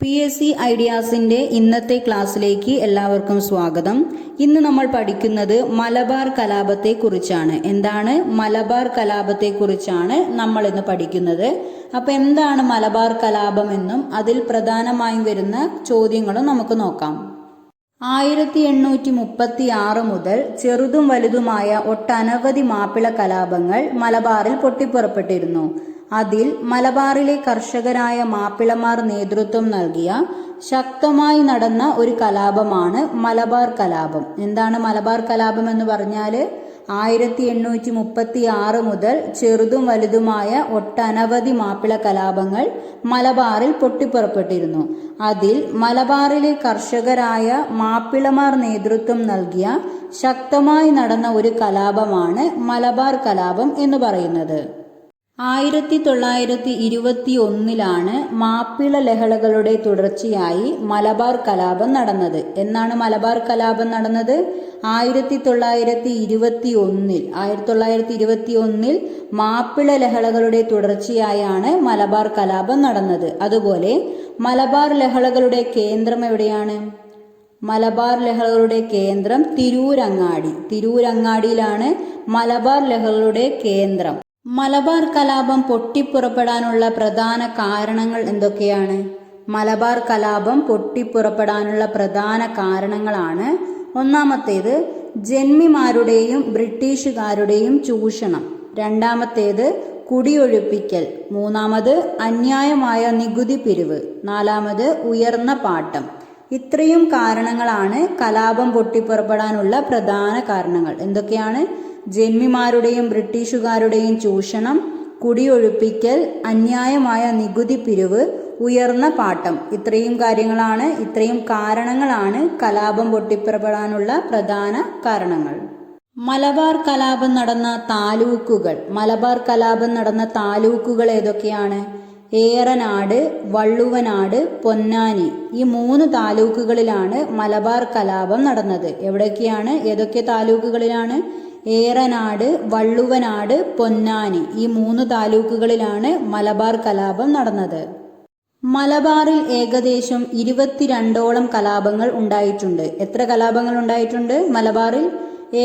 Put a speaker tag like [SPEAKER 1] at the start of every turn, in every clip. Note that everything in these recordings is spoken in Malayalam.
[SPEAKER 1] PSC ഐഡിയാസിന്റെ ഇന്നത്തെ ക്ലാസ്സിലേക്ക് എല്ലാവർക്കും സ്വാഗതം. ഇന്ന് നമ്മൾ പഠിക്കുന്നത് മലബാർ കലാപത്തെ കുറിച്ചാണ്. എന്താണ് മലബാർ കലാപത്തെ കുറിച്ചാണ് നമ്മൾ ഇന്ന് പഠിക്കുന്നത്. അപ്പൊ എന്താണ് മലബാർ കലാപം എന്നും അതിൽ പ്രധാനമായും വരുന്ന ചോദ്യങ്ങളും നമുക്ക് നോക്കാം. 1836 മുതൽ ചെറുതും വലുതുമായ ഒട്ടനവധി മാപ്പിള കലാപങ്ങൾ മലബാറിൽ പൊട്ടിപ്പുറപ്പെട്ടിരുന്നു. അതിൽ മലബാറിലെ കർഷകരായ മാപ്പിളമാർ നേതൃത്വം നൽകിയ ശക്തമായി നടന്ന ഒരു കലാപമാണ് മലബാർ കലാപം. എന്താണ് മലബാർ കലാപം എന്ന് പറഞ്ഞാൽ 1836 മുതൽ ചെറുതും വലുതുമായ ഒട്ടനവധി മാപ്പിള കലാപങ്ങൾ മലബാറിൽ പൊട്ടിപ്പുറപ്പെട്ടിരുന്നു. അതിൽ മലബാറിലെ കർഷകരായ മാപ്പിളമാർ നേതൃത്വം നൽകിയ ശക്തമായി നടന്ന ഒരു കലാപമാണ് മലബാർ കലാപം എന്ന് പറയുന്നത്. 1921 മാപ്പിള ലഹളകളുടെ തുടർച്ചയായി മലബാർ കലാപം നടന്നത്. എന്നാണ് മലബാർ കലാപം നടന്നത്? 1921 മാപ്പിള ലഹളകളുടെ തുടർച്ചയായാണ് മലബാർ കലാപം നടന്നത്. അതുപോലെ മലബാർ ലഹളകളുടെ കേന്ദ്രം എവിടെയാണ്? മലബാർ ലഹളകളുടെ കേന്ദ്രം തിരൂരങ്ങാടിയിലാണ് മലബാർ ലഹളകളുടെ കേന്ദ്രം. മലബാർ കലാപം പൊട്ടിപ്പുറപ്പെടാനുള്ള പ്രധാന കാരണങ്ങൾ എന്തൊക്കെയാണ്? മലബാർ കലാപം പൊട്ടിപ്പുറപ്പെടാനുള്ള പ്രധാന കാരണങ്ങളാണ്: ഒന്നാമത്തേത് ജന്മിമാരുടെയും ബ്രിട്ടീഷുകാരുടെയും ചൂഷണം, രണ്ടാമത്തേത് കുടിയൊഴിപ്പിക്കൽ, മൂന്നാമത് അന്യായമായ നികുതി പിരിവ്, നാലാമത് ഉയർന്ന പാട്ടം. ഇത്രയും കാരണങ്ങളാണ് കലാപം പൊട്ടിപ്പുറപ്പെടാനുള്ള പ്രധാന കാരണങ്ങൾ. എന്തൊക്കെയാണ്? ജന്മിമാരുടെയും ബ്രിട്ടീഷുകാരുടെയും ചൂഷണം, കുടിയൊഴിപ്പിക്കൽ, അന്യായമായ നികുതി പിരിവ്, ഉയർന്ന പാട്ടം. ഇത്രയും കാരണങ്ങളാണ് കലാപം പൊട്ടിപ്പുറപ്പെടാനുള്ള പ്രധാന കാരണങ്ങൾ. മലബാർ കലാപം നടന്ന താലൂക്കുകൾ ഏതൊക്കെയാണ്? ഏറനാട്, വള്ളുവനാട്, പൊന്നാനി. ഈ 3 താലൂക്കുകളിലാണ് മലബാർ കലാപം നടന്നത്. ഏതൊക്കെ താലൂക്കുകളിലാണ്? ഏറനാട്, വള്ളുവനാട്, പൊന്നാനി. ഈ 3 താലൂക്കുകളിലാണ് മലബാർ കലാപം നടന്നത്. മലബാറിൽ ഏകദേശം 22ഓളം കലാപങ്ങൾ ഉണ്ടായിട്ടുണ്ട്. എത്ര കലാപങ്ങൾ ഉണ്ടായിട്ടുണ്ട് മലബാറിൽ?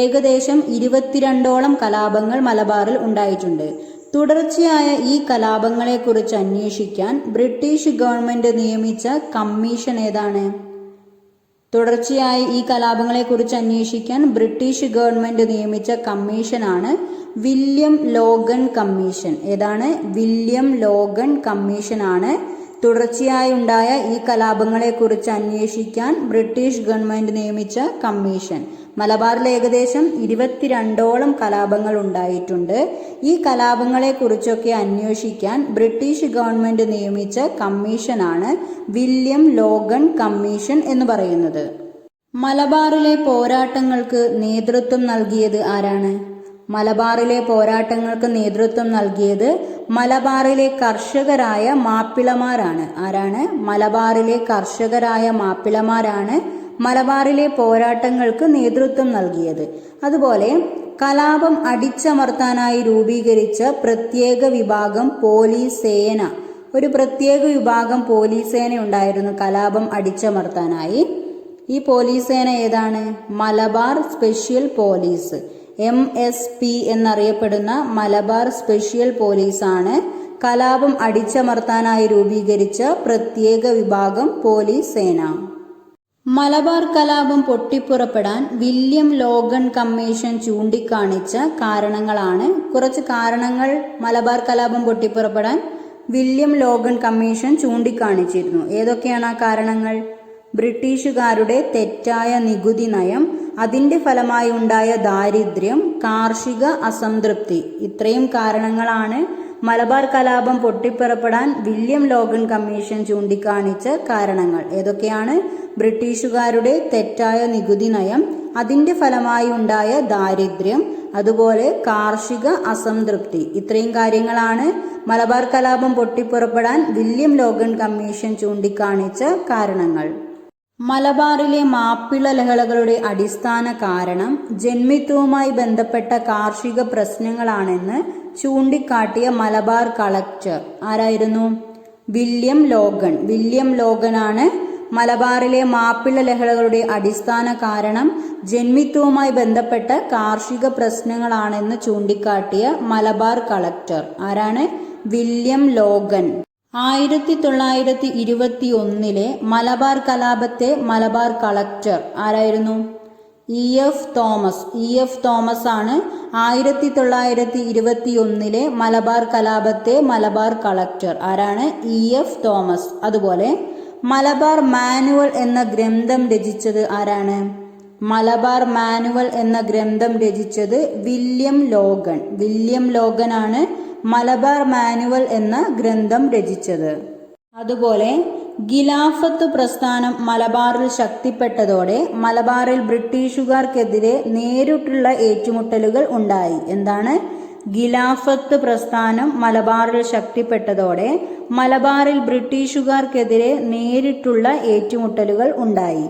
[SPEAKER 1] ഏകദേശം 22ഓളം കലാപങ്ങൾ മലബാറിൽ ഉണ്ടായിട്ടുണ്ട്. തുടർച്ചയായ ഈ കലാപങ്ങളെക്കുറിച്ച് അന്വേഷിക്കാൻ ബ്രിട്ടീഷ് ഗവൺമെന്റ് നിയമിച്ച കമ്മീഷൻ ഏതാണ്? തുടർച്ചയായി ഈ കലാപങ്ങളെക്കുറിച്ച് അന്വേഷിക്കാൻ ബ്രിട്ടീഷ് ഗവൺമെന്റ് നിയമിച്ച കമ്മീഷനാണ് വില്യം ലോഗൻ കമ്മീഷൻ. ഏതാണ്? വില്യം ലോഗൻ കമ്മീഷനാണ് തുടർച്ചയായി ഉണ്ടായ ഈ കലാപങ്ങളെക്കുറിച്ച് അന്വേഷിക്കാൻ ബ്രിട്ടീഷ് ഗവൺമെന്റ് നിയമിച്ച കമ്മീഷൻ. മലബാറിൽ ഏകദേശം 22ഓളം കലാപങ്ങൾ ഉണ്ടായിട്ടുണ്ട്. ഈ കലാപങ്ങളെക്കുറിച്ചൊക്കെ അന്വേഷിക്കാൻ ബ്രിട്ടീഷ് ഗവൺമെന്റ് നിയമിച്ച കമ്മീഷനാണ് വില്യം ലോഗൻ കമ്മീഷൻ എന്ന് പറയുന്നത്. മലബാറിലെ പോരാട്ടങ്ങൾക്ക് നേതൃത്വം നൽകിയത് ആരാണ്? മലബാറിലെ പോരാട്ടങ്ങൾക്ക് നേതൃത്വം നൽകിയത് മലബാറിലെ കർഷകരായ മാപ്പിളമാരാണ്. ആരാണ്? മലബാറിലെ കർഷകരായ മാപ്പിളമാരാണ് മലബാറിലെ പോരാട്ടങ്ങൾക്ക് നേതൃത്വം നൽകിയത്. അതുപോലെ കലാപം അടിച്ചമർത്താനായി രൂപീകരിച്ച പ്രത്യേക വിഭാഗം പോലീസ് സേന, ഒരു പ്രത്യേക വിഭാഗം പോലീസ് സേന ഉണ്ടായിരുന്നു കലാപം അടിച്ചമർത്താനായി. ഈ പോലീസ് സേന ഏതാണ്? മലബാർ സ്പെഷ്യൽ പോലീസ്, MSP എന്നറിയപ്പെടുന്ന മലബാർ സ്പെഷ്യൽ പോലീസാണ് കലാപം അടിച്ചമർത്താനായി രൂപീകരിച്ച പ്രത്യേക വിഭാഗം പോലീസ് സേന. മലബാർ കലാപം പൊട്ടിപ്പുറപ്പെടാൻ വില്യം ലോഗൻ കമ്മീഷൻ ചൂണ്ടിക്കാണിച്ച കാരണങ്ങളാണ്. കുറച്ച് കാരണങ്ങൾ മലബാർ കലാപം പൊട്ടിപ്പുറപ്പെടാൻ വില്യം ലോഗൻ കമ്മീഷൻ ചൂണ്ടിക്കാണിച്ചിരുന്നു. ഏതൊക്കെയാണ് ആ കാരണങ്ങൾ? ബ്രിട്ടീഷുകാരുടെ തെറ്റായ നികുതി നയം, അതിന്റെ ഫലമായി ഉണ്ടായ ദാരിദ്ര്യം, കാർഷിക അസംതൃപ്തി. ഇത്രയും കാരണങ്ങളാണ് മലബാർ കലാപം പൊട്ടിപ്പുറപ്പെടാൻ വില്യം ലോഗൻ കമ്മീഷൻ ചൂണ്ടിക്കാണിച്ച കാരണങ്ങൾ. ഏതൊക്കെയാണ്? ബ്രിട്ടീഷുകാരുടെ തെറ്റായ നികുതി നയം, അതിന്റെ ഫലമായി ഉണ്ടായ ദാരിദ്ര്യം, അതുപോലെ കാർഷിക അസംതൃപ്തി. ഇത്രയും കാര്യങ്ങളാണ് മലബാർ കലാപം പൊട്ടിപ്പുറപ്പെടാൻ വില്യം ലോഗൻ കമ്മീഷൻ ചൂണ്ടിക്കാണിച്ച കാരണങ്ങൾ. മലബാറിലെ മാപ്പിള ലഹളകളുടെ അടിസ്ഥാന കാരണം ജന്മിത്വവുമായി ബന്ധപ്പെട്ട കാർഷിക പ്രശ്നങ്ങളാണെന്ന് ചൂണ്ടിക്കാട്ടിയ മലബാർ കളക്ടർ ആരായിരുന്നു? വില്യം ലോഗനാണ് മലബാറിലെ മാപ്പിള ലഹളകളുടെ അടിസ്ഥാന കാരണം ജന്മിത്വവുമായി ബന്ധപ്പെട്ട കാർഷിക പ്രശ്നങ്ങളാണെന്ന് ചൂണ്ടിക്കാട്ടിയ മലബാർ കളക്ടർ. ആരാണ്? William Logan. 1921 മലബാർ കലാപത്തെ മലബാർ കളക്ടർ ആരായിരുന്നു? ഇ.എഫ്. തോമസ് ആണ് 1921 മലബാർ കലാപത്തെ മലബാർ കളക്ടർ. ആരാണ്? ഇ.എഫ്. തോമസ്. അതുപോലെ മലബാർ മാനുവൽ എന്ന ഗ്രന്ഥം രചിച്ചത് ആരാണ്? മലബാർ മാനുവൽ എന്ന ഗ്രന്ഥം രചിച്ചത് വില്യം ലോഗനാണ് മലബാർ മാനുവൽ എന്ന ഗ്രന്ഥം രചിച്ചത്. അതുപോലെ ഖിലാഫത്ത് പ്രസ്ഥാനം മലബാറിൽ ശക്തിപ്പെട്ടതോടെ മലബാറിൽ ബ്രിട്ടീഷുകാർക്കെതിരെ നേരിട്ടുള്ള ഏറ്റുമുട്ടലുകൾ ഉണ്ടായി. എന്താണ്? ഖിലാഫത്ത് പ്രസ്ഥാനം മലബാറിൽ ശക്തിപ്പെട്ടതോടെ മലബാറിൽ ബ്രിട്ടീഷുകാർക്കെതിരെ നേരിട്ടുള്ള ഏറ്റുമുട്ടലുകൾ ഉണ്ടായി.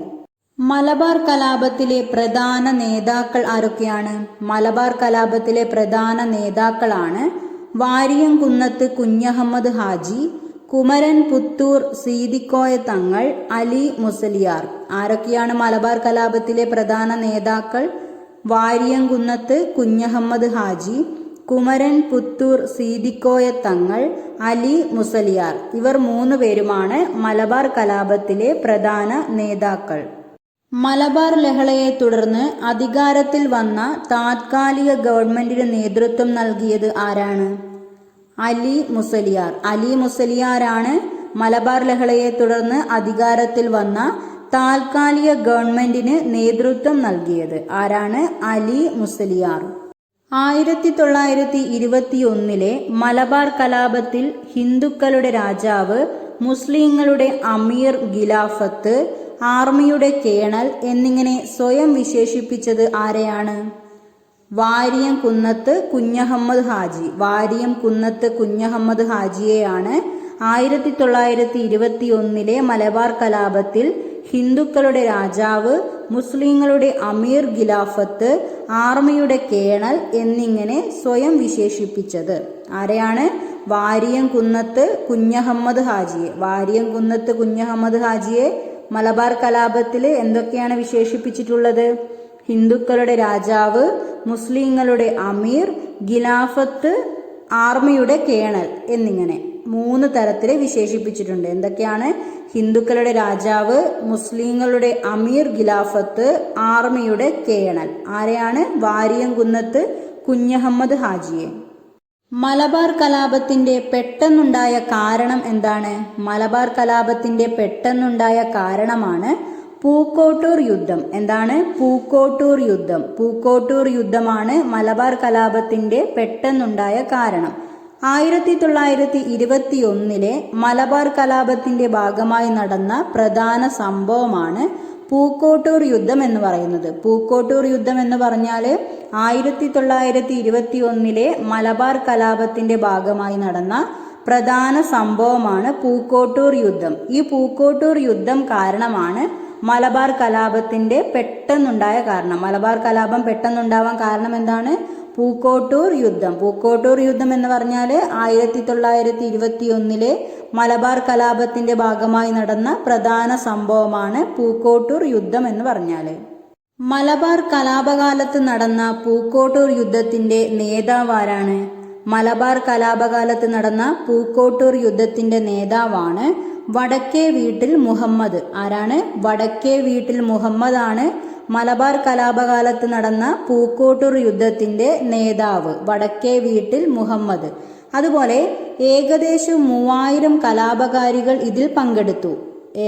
[SPEAKER 1] മലബാർ കലാപത്തിലെ പ്രധാന നേതാക്കൾ ആരൊക്കെയാണ്? മലബാർ കലാപത്തിലെ പ്രധാന നേതാക്കളാണ് വാരിയംകുന്നത്ത് കുഞ്ഞഹമ്മദ് ഹാജി, കുമരൻ പുത്തൂർ സീതിക്കോയ തങ്ങൾ, അലി മുസലിയാർ. ആരൊക്കെയാണ് മലബാർ കലാപത്തിലെ പ്രധാന നേതാക്കൾ? വാരിയംകുന്നത്ത് കുഞ്ഞഹമ്മദ് ഹാജി, കുമരൻ പുത്തൂർ സീതിക്കോയ തങ്ങൾ, അലി മുസലിയാർ. ഇവർ 3 പേരുമാണ് മലബാർ കലാപത്തിലെ പ്രധാന നേതാക്കൾ. മലബാർ ലഹളയെ തുടർന്ന് അധികാരത്തിൽ വന്ന താത്കാലിക ഗവൺമെന്റിന് നേതൃത്വം നൽകിയത് ആരാണ്? അലി മുസലിയാരാണ് മലബാർ ലഹളയെ തുടർന്ന് അധികാരത്തിൽ വന്ന താൽക്കാലിക ഗവൺമെന്റിന് നേതൃത്വം നൽകിയത്. ആരാണ്? അലി മുസലിയാർ. 1921 മലബാർ കലാപത്തിൽ ഹിന്ദുക്കളുടെ രാജാവ്, മുസ്ലിങ്ങളുടെ അമീർ, ഖിലാഫത്ത്, ആർമിയുടെ കേണൽ എന്നിങ്ങനെ സ്വയം വിശേഷിപ്പിച്ചത് ആരെയാണ്? വാരിയംകുന്നത്ത് കുഞ്ഞഹമ്മദ് ഹാജിയെയാണ് 1921 മലബാർ കലാപത്തിൽ ഹിന്ദുക്കളുടെ രാജാവ്, മുസ്ലിങ്ങളുടെ അമീർ, ഖിലാഫത്ത്, ആർമിയുടെ കേണൽ എന്നിങ്ങനെ സ്വയം വിശേഷിപ്പിച്ചത്. ആരെയാണ്? വാരിയംകുന്നത്ത് കുഞ്ഞഹമ്മദ് ഹാജിയെ മലബാർ കലാപത്തിൽ എന്തൊക്കെയാണ് വിശേഷിപ്പിച്ചിട്ടുള്ളത്? ഹിന്ദുക്കളുടെ രാജാവ്, മുസ്ലിങ്ങളുടെ അമീർ, ഖിലാഫത്ത്, ആർമിയുടെ കേണൽ എന്നിങ്ങനെ 3 തരത്തിൽ വിശേഷിപ്പിച്ചിട്ടുണ്ട്. എന്തൊക്കെയാണ്? ഹിന്ദുക്കളുടെ രാജാവ്, മുസ്ലിങ്ങളുടെ അമീർ, ഖിലാഫത്ത്, ആർമിയുടെ കേണൽ. ആരെയാണ്? വാരിയംകുന്നത്ത് കുഞ്ഞഹമ്മദ് ഹാജിയെ. മലബാർ കലാപത്തിന്റെ പെട്ടെന്നുണ്ടായ കാരണം എന്താണ്? മലബാർ കലാപത്തിന്റെ പെട്ടെന്നുണ്ടായ കാരണമാണ് പൂക്കോട്ടൂർ യുദ്ധം. എന്താണ്? പൂക്കോട്ടൂർ യുദ്ധമാണ് മലബാർ കലാപത്തിന്റെ പെട്ടെന്നുണ്ടായ കാരണം. 1921 മലബാർ കലാപത്തിന്റെ ഭാഗമായി നടന്ന പ്രധാന സംഭവമാണ് പൂക്കോട്ടൂർ യുദ്ധം എന്ന് പറയുന്നത്. പൂക്കോട്ടൂർ യുദ്ധം എന്ന് പറഞ്ഞാൽ 1921 മലബാർ കലാപത്തിന്റെ ഭാഗമായി നടന്ന പ്രധാന സംഭവമാണ് പൂക്കോട്ടൂർ യുദ്ധം. ഈ പൂക്കോട്ടൂർ യുദ്ധം കാരണമാണ് മലബാർ കലാപത്തിന്റെ പെട്ടെന്നുണ്ടായ കാരണം. മലബാർ കലാപം പെട്ടെന്നുണ്ടാവാൻ കാരണം എന്താണ്? പൂക്കോട്ടൂർ യുദ്ധം എന്ന് പറഞ്ഞാൽ 1921 മലബാർ കലാപത്തിന്റെ ഭാഗമായി നടന്ന പ്രധാന സംഭവമാണ് പൂക്കോട്ടൂർ യുദ്ധം എന്ന് പറഞ്ഞാൽ. മലബാർ കലാപകാലത്ത് നടന്ന പൂക്കോട്ടൂർ യുദ്ധത്തിന്റെ നേതാവ് ആരാണ്? മലബാർ കലാപകാലത്ത് നടന്ന പൂക്കോട്ടൂർ യുദ്ധത്തിന്റെ നേതാവാണ് വടക്കേ വീട്ടിൽ മുഹമ്മദ്. ആരാണ്? വടക്കേ വീട്ടിൽ മുഹമ്മദ് ആണ് മലബാർ കലാപകാലത്ത് നടന്ന പൂക്കോട്ടൂർ യുദ്ധത്തിന്റെ നേതാവ്. വടക്കേ വീട്ടിൽ മുഹമ്മദ്. അതുപോലെ ഏകദേശം 3000 കലാപകാരികൾ ഇതിൽ പങ്കെടുത്തു.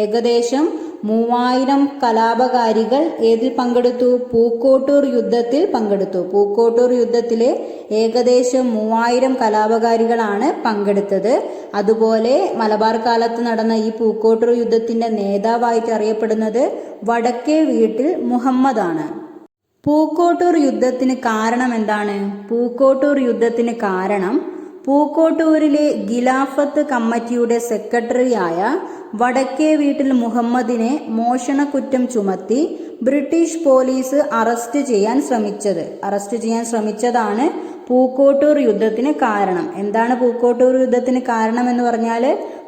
[SPEAKER 1] ഏകദേശം 3000 കലാപകാരികൾ ഏതിൽ പങ്കെടുത്തു? പൂക്കോട്ടൂർ യുദ്ധത്തിൽ പങ്കെടുത്തു. പൂക്കോട്ടൂർ യുദ്ധത്തിലെ ഏകദേശം 3000 കലാപകാരികളാണ് പങ്കെടുത്തത്. അതുപോലെ മലബാർ കാലത്ത് നടന്ന ഈ പൂക്കോട്ടൂർ യുദ്ധത്തിന്റെ നേതാവായിട്ട് അറിയപ്പെടുന്നത് വടക്കേ വീട്ടിൽ മുഹമ്മദ് ആണ്. പൂക്കോട്ടൂർ യുദ്ധത്തിന് കാരണം എന്താണ്? പൂക്കോട്ടൂർ യുദ്ധത്തിന് കാരണം പൂക്കോട്ടൂരിലെ ഖിലാഫത്ത് കമ്മിറ്റിയുടെ സെക്രട്ടറിയായ വടക്കേ വീട്ടിൽ മുഹമ്മദിനെ മോഷണക്കുറ്റം ചുമത്തി ബ്രിട്ടീഷ് പോലീസ് അറസ്റ്റ് ചെയ്യാൻ ശ്രമിച്ചതാണ് പൂക്കോട്ടൂർ യുദ്ധത്തിന് കാരണം. എന്താണ് പൂക്കോട്ടൂർ യുദ്ധത്തിന് കാരണം എന്ന് പറഞ്ഞാൽ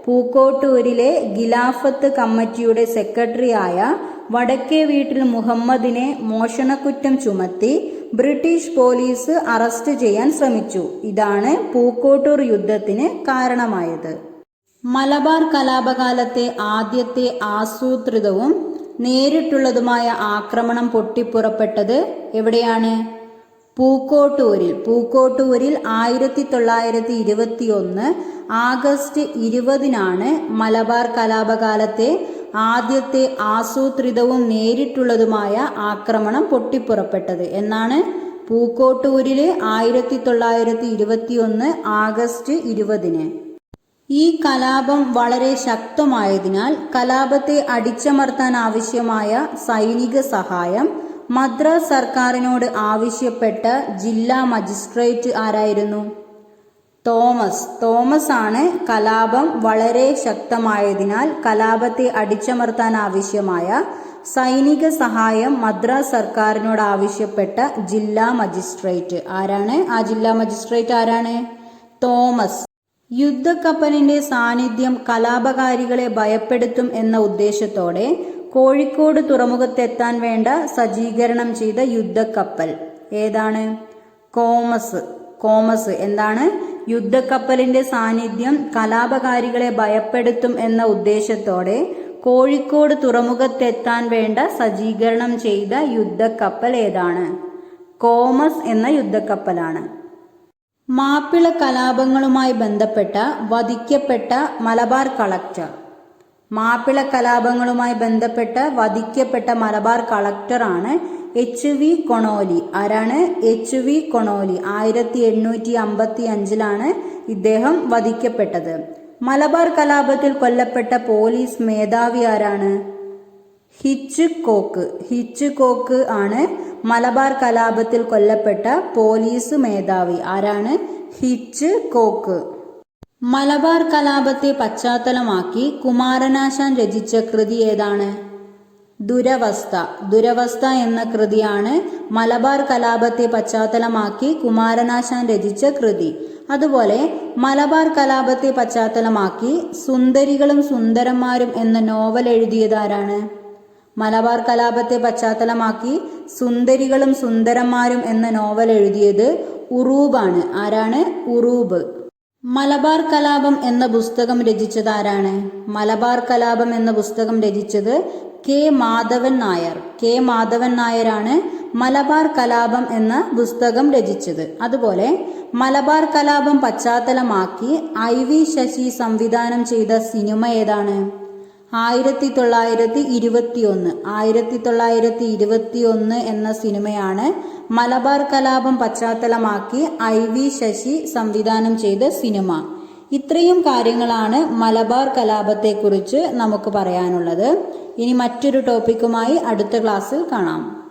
[SPEAKER 1] പൂക്കോട്ടൂരിലെ ഖിലാഫത്ത് കമ്മിറ്റിയുടെ സെക്രട്ടറിയായ വടക്കേ വീട്ടിൽ മുഹമ്മദിനെ മോഷണക്കുറ്റം ചുമത്തി ബ്രിട്ടീഷ് പോലീസ് അറസ്റ്റ് ചെയ്യാൻ ശ്രമിച്ചു. ഇതാണ് പൂക്കോട്ടൂർ യുദ്ധത്തിന് കാരണമായത്. മലബാർ കലാപകാലത്തെ ആദ്യത്തെ ആസൂത്രിതവും നേരിട്ടുള്ളതുമായ ആക്രമണം പൊട്ടിപ്പുറപ്പെട്ടത് എവിടെയാണ്? പൂക്കോട്ടൂരിൽ. 1921 ആഗസ്റ്റ് 20 മലബാർ കലാപകാലത്തെ ആദ്യത്തെ ആസൂത്രിതവും നേരിട്ടുള്ളതുമായ ആക്രമണം പൊട്ടിപ്പുറപ്പെട്ടത്. എന്നാണ്? പൂക്കോട്ടൂരിൽ 1921 ആഗസ്റ്റ് 20. ഈ കലാപം വളരെ ശക്തമായതിനാൽ കലാപത്തെ അടിച്ചമർത്താൻ ആവശ്യമായ സൈനിക സഹായം മദ്രാസ് സർക്കാരിനോട് ആവശ്യപ്പെട്ട ജില്ലാ മജിസ്ട്രേറ്റ് ആരായിരുന്നു? തോമസ് ആണ് കലാപം വളരെ ശക്തമായതിനാൽ കലാപത്തെ അടിച്ചമർത്താൻ ആവശ്യമായ സൈനിക സഹായം മദ്രാസ് സർക്കാരിനോട് ആവശ്യപ്പെട്ട ജില്ലാ മജിസ്ട്രേറ്റ്. ആരാണ് ആ ജില്ലാ മജിസ്ട്രേറ്റ്? ആരാണ്? തോമസ്. യുദ്ധക്കപ്പലിന്റെ സാന്നിധ്യം കലാപകാരികളെ ഭയപ്പെടുത്തും എന്ന ഉദ്ദേശത്തോടെ കോഴിക്കോട് തുറമുഖത്തെത്താൻ വേണ്ട സജ്ജീകരണം ചെയ്ത യുദ്ധക്കപ്പൽ ഏതാണ്? കോമസ്. എന്താണ്? യുദ്ധക്കപ്പലിന്റെ സാന്നിധ്യം കലാപകാരികളെ ഭയപ്പെടുത്തും എന്ന ഉദ്ദേശത്തോടെ കോഴിക്കോട് തുറമുഖത്തെത്താൻ വേണ്ട സജ്ജീകരണം ചെയ്ത യുദ്ധക്കപ്പൽ ഏതാണ്? കോമസ് എന്ന യുദ്ധക്കപ്പലാണ്. മാപ്പിള കലാപങ്ങളുമായി ബന്ധപ്പെട്ട വധിക്കപ്പെട്ട മലബാർ കളക്ടർ. മാപ്പിള കലാപങ്ങളുമായി ബന്ധപ്പെട്ട വധിക്കപ്പെട്ട മലബാർ കളക്ടറാണ് HV കൊണോലി. ആരാണ്? HV Connolly. 1855 ഇദ്ദേഹം വധിക്കപ്പെട്ടത്. മലബാർ കലാപത്തിൽ കൊല്ലപ്പെട്ട പോലീസ് മേധാവി ആരാണ്? ഹിച്ച്കോക്ക് ആണ് മലബാർ കലാപത്തിൽ കൊല്ലപ്പെട്ട പോലീസ് മേധാവി. ആരാണ്? ഹിച്ച്കോക്ക്. മലബാർ കലാപത്തെ പശ്ചാത്തലമാക്കി കുമാരനാശാൻ രചിച്ച കൃതി ഏതാണ്? ദുരവസ്ഥ എന്ന കൃതിയാണ് മലബാർ കലാപത്തെ പശ്ചാത്തലമാക്കി കുമാരനാശാൻ രചിച്ച കൃതി. അതുപോലെ മലബാർ കലാപത്തെ പശ്ചാത്തലമാക്കി സുന്ദരികളും സുന്ദരന്മാരും എന്ന നോവൽ എഴുതിയതാരാണ്? മലബാർ കലാപത്തെ പശ്ചാത്തലമാക്കി സുന്ദരികളും സുന്ദരന്മാരും എന്ന നോവൽ എഴുതിയത് ഉറൂബാണ്. ആരാണ്? ഉറൂബ്. മലബാർ കലാപം എന്ന പുസ്തകം രചിച്ചത് ആരാണ്? മലബാർ കലാപം എന്ന പുസ്തകം രചിച്ചത് കെ മാധവൻ നായരാണ് മലബാർ കലാപം എന്ന പുസ്തകം രചിച്ചത്. അതുപോലെ മലബാർ കലാപം പശ്ചാത്തലമാക്കി IV ശശി സംവിധാനം ചെയ്ത സിനിമ ഏതാണ്? 1921 എന്ന സിനിമയാണ് മലബാർ കലാപം പശ്ചാത്തലമാക്കി IV ശശി സംവിധാനം ചെയ്ത സിനിമ. ഇത്രയും കാര്യങ്ങളാണ് മലബാർ കലാപത്തെക്കുറിച്ച് നമുക്ക് പറയാനുള്ളത്. ഇനി മറ്റൊരു ടോപ്പിക്കുമായി അടുത്ത ക്ലാസ്സിൽ കാണാം.